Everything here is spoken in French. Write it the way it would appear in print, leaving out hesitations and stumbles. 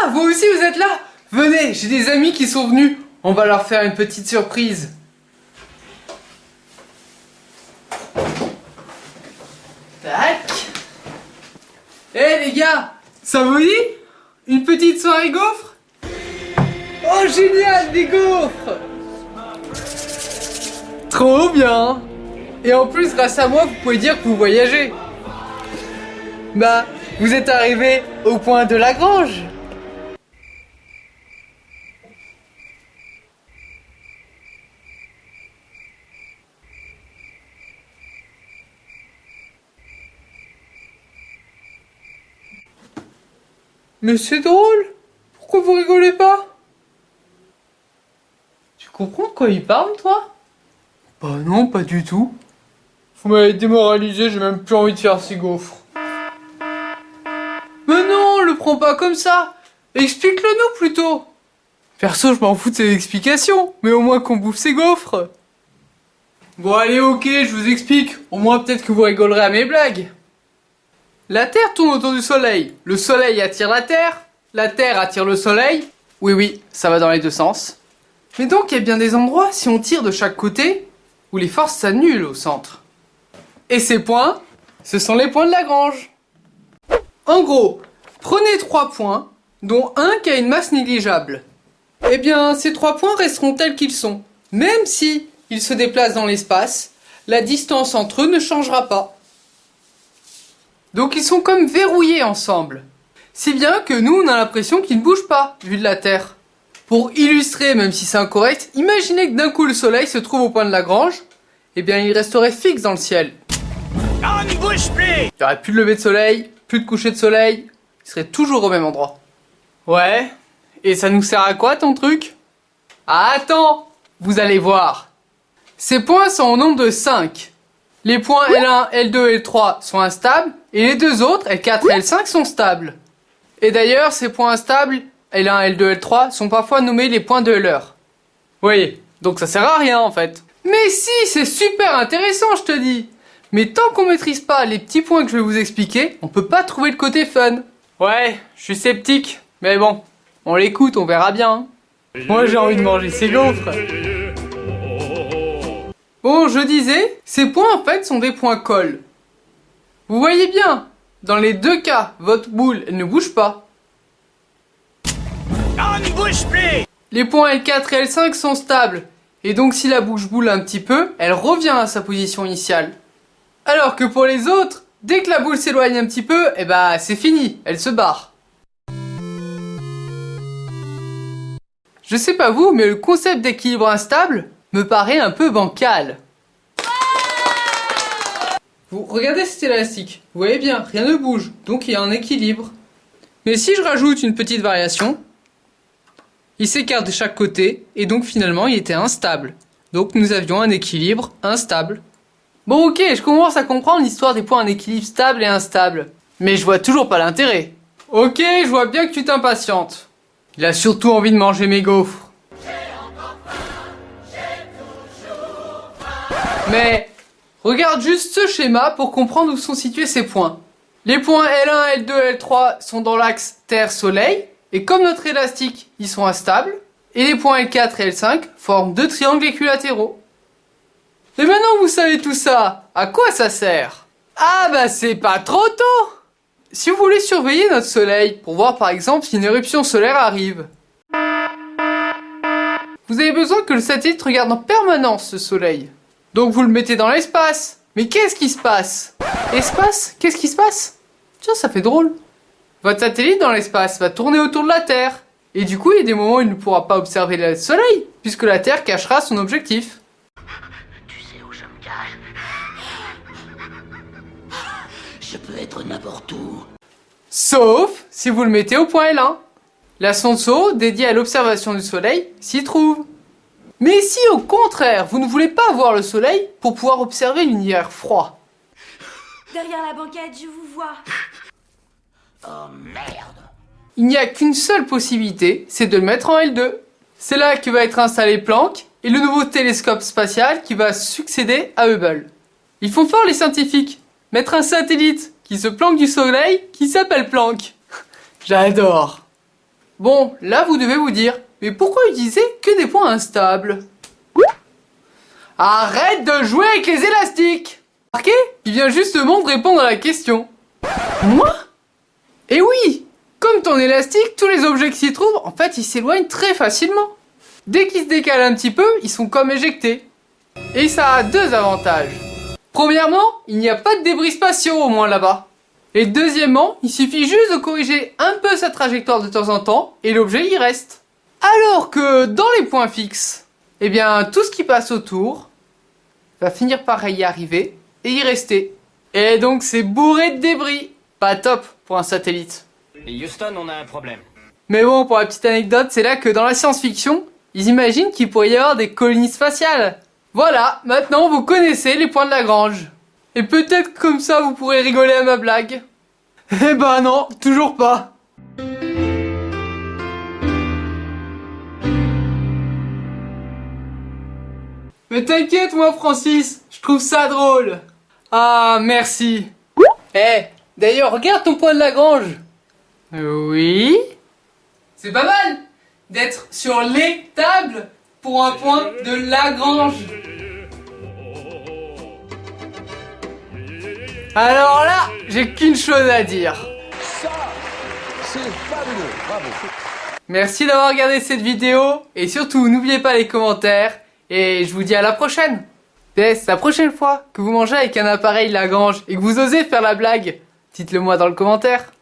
Ah, vous aussi vous êtes là? Venez, j'ai des amis qui sont venus. On va leur faire une petite surprise. Tac. Eh les gars, ça vous dit? Une petite soirée gaufre? Oh génial, des gaufres! Trop bien! Et en plus, grâce à moi, vous pouvez dire que vous voyagez. Bah, vous êtes arrivé au point de Lagrange. Mais c'est drôle. Pourquoi vous rigolez pas? Tu comprends de quoi il parle, toi? Bah non, pas du tout. Vous m'avez démoralisé, j'ai même plus envie de faire ces gaufres. Mais non, le prends pas comme ça. Explique-le nous plutôt. Perso, je m'en fous de ces explications, mais au moins qu'on bouffe ces gaufres. Bon allez, ok, je vous explique. Au moins peut-être que vous rigolerez à mes blagues. La Terre tourne autour du Soleil. Le Soleil attire la Terre attire le Soleil. Oui, ça va dans les deux sens. Mais donc il y a bien des endroits, si on tire de chaque côté, où les forces s'annulent au centre. Et ces points, ce sont les points de Lagrange. En gros, prenez 3 points, dont un qui a une masse négligeable. Eh bien, ces 3 points resteront tels qu'ils sont. Même si ils se déplacent dans l'espace, la distance entre eux ne changera pas. Donc ils sont comme verrouillés ensemble. Si bien que nous, on a l'impression qu'ils ne bougent pas, vu de la Terre. Pour illustrer, même si c'est incorrect, imaginez que d'un coup le Soleil se trouve au point de Lagrange, eh bien il resterait fixe dans le ciel. On ne bouge plus! Il n'y aurait plus de lever de soleil, plus de coucher de soleil, il serait toujours au même endroit. Ouais, et ça nous sert à quoi ton truc? Ah attends, vous allez voir. Ces points sont au nombre de 5. Les points L1, L2 et L3 sont instables, et les deux autres, L4 et L5, sont stables. Et d'ailleurs, ces points instables, L1, L2, L3, sont parfois nommés les points de Euler. Oui, donc ça sert à rien en fait. Mais si, c'est super intéressant, je te dis. Mais tant qu'on maîtrise pas les petits points que je vais vous expliquer, on peut pas trouver le côté fun. Ouais, je suis sceptique, mais bon, on l'écoute, on verra bien. Moi j'ai envie de manger ces gaufres. Bon, je disais, ces points en fait sont des points cols. Vous voyez bien, dans les deux cas, votre boule elle ne bouge pas. On ne bouge plus! Les points L4 et L5 sont stables, et donc si la bouche boule un petit peu, elle revient à sa position initiale. Alors que pour les autres, dès que la boule s'éloigne un petit peu, eh bah c'est fini, elle se barre. Je sais pas vous, mais le concept d'équilibre instable me paraît un peu bancal. Vous regardez cet élastique, vous voyez bien, rien ne bouge, donc il y a un équilibre. Mais si je rajoute une petite variation, il s'écarte de chaque côté, et donc finalement il était instable. Donc nous avions un équilibre instable. Bon ok, je commence à comprendre l'histoire des points en équilibre stable et instable. Mais je vois toujours pas l'intérêt. Ok, je vois bien que tu t'impatientes. Il a surtout envie de manger mes gaufres. Mais regarde juste ce schéma pour comprendre où sont situés ces points. Les points L1, L2, L3 sont dans l'axe Terre-Soleil, et comme notre élastique, ils sont instables, et les points L4 et L5 forment deux triangles équilatéraux. Et maintenant que vous savez tout ça, à quoi ça sert? Ah bah c'est pas trop tôt! Si vous voulez surveiller notre soleil, pour voir par exemple si une éruption solaire arrive, vous avez besoin que le satellite regarde en permanence ce soleil. Donc vous le mettez dans l'espace. Mais qu'est-ce qui se passe? Espace? Qu'est-ce qui se passe? Tiens, ça fait drôle. Votre satellite dans l'espace va tourner autour de la Terre. Et du coup, il y a des moments où il ne pourra pas observer le soleil, puisque la Terre cachera son objectif. Je peux être n'importe où. Sauf si vous le mettez au point L1. La sonde SO, dédiée à l'observation du soleil, s'y trouve. Mais si au contraire, vous ne voulez pas voir le soleil pour pouvoir observer l'univers froid. Derrière la banquette, je vous vois. Oh merde! Il n'y a qu'une seule possibilité, c'est de le mettre en L2. C'est là que va être installé Planck et le nouveau télescope spatial qui va succéder à Hubble. Ils font fort les scientifiques. Mettre un satellite qui se planque du soleil qui s'appelle Planck. J'adore. Bon, là vous devez vous dire, mais pourquoi utiliser que des points instables? Arrête de jouer avec les élastiques! Remarquez, il vient justement de répondre à la question. Moi? Eh oui! Comme ton élastique, tous les objets qui s'y trouvent, en fait, ils s'éloignent très facilement. Dès qu'ils se décalent un petit peu, ils sont comme éjectés. Et ça a deux avantages. Premièrement, il n'y a pas de débris spatiaux au moins là-bas. Et deuxièmement, il suffit juste de corriger un peu sa trajectoire de temps en temps et l'objet y reste. Alors que dans les points fixes, eh bien tout ce qui passe autour va finir par y arriver et y rester. Et donc c'est bourré de débris. Pas top pour un satellite. Houston, on a un problème. Mais bon, pour la petite anecdote, c'est là que dans la science-fiction, ils imaginent qu'il pourrait y avoir des colonies spatiales. Voilà, maintenant vous connaissez les points de Lagrange. Et peut-être comme ça vous pourrez rigoler à ma blague. Eh ben non, toujours pas. Mais t'inquiète moi Francis, je trouve ça drôle. Ah merci. Eh, d'ailleurs regarde ton point de Lagrange. Oui. C'est pas mal d'être sur les tables pour un point de Lagrange. Alors là, j'ai qu'une chose à dire. Ça, c'est fabuleux, bravo. Merci d'avoir regardé cette vidéo et surtout n'oubliez pas les commentaires et je vous dis à la prochaine. PS, la prochaine fois que vous mangez avec un appareil Lagrange et que vous osez faire la blague, dites-le moi dans le commentaire.